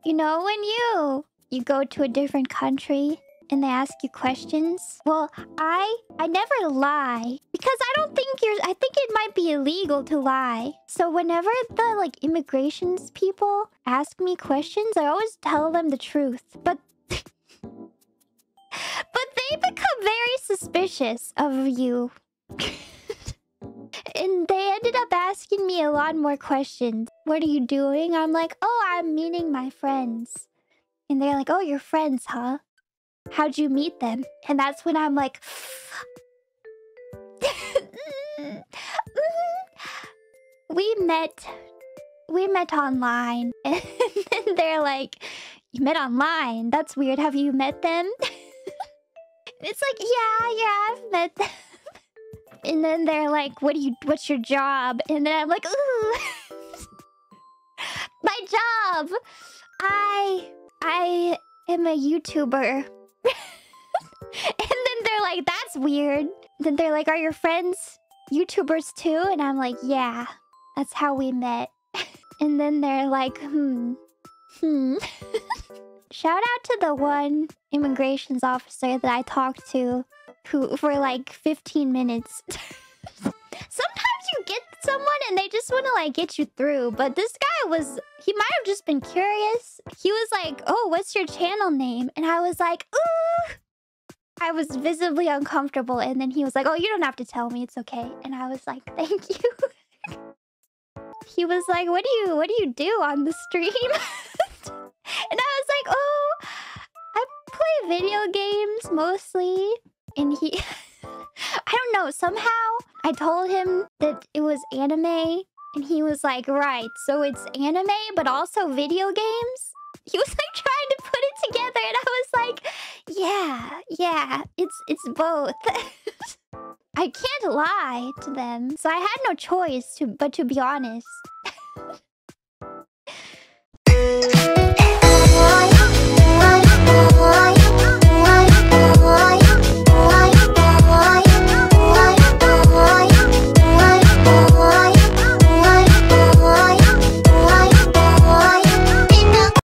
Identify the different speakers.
Speaker 1: You know, when you go to a different country and they ask you questions. Well, I never lie because I think it might be illegal to lie. So whenever the like immigrations people ask me questions, I always tell them the truth. But they become very suspicious of you. And they ended up asking me a lot more questions. What are you doing? I'm like, oh, I'm meeting my friends. And they're like, oh, you're friends, huh? How'd you meet them? And that's when I'm like... We met online. And then they're like, you met online? That's weird. Have you met them? It's like, yeah, I've met them. And then they're like, what's your job? And then I'm like, ooh. My job. I am a YouTuber. And then they're like, that's weird. Then they're like, are your friends YouTubers too? And I'm like, yeah, that's how we met. And then they're like, Shout out to the one immigrations officer that I talked to who for like 15 minutes. Sometimes you get someone and they just want to like get you through. But this guy he might have just been curious. He was like, oh, what's your channel name? And I was like, ooh. I was visibly uncomfortable. And then he was like, oh, you don't have to tell me. It's okay. And I was like, thank you. He was like, what do you do on the stream? And I was like, oh, I play video games mostly. And he... I don't know, somehow I told him that it was anime. And he was like, right, so it's anime, but also video games? He was like trying to put it together. And I was like, yeah, it's both. I can't lie to them. So I had no choice but to be honest.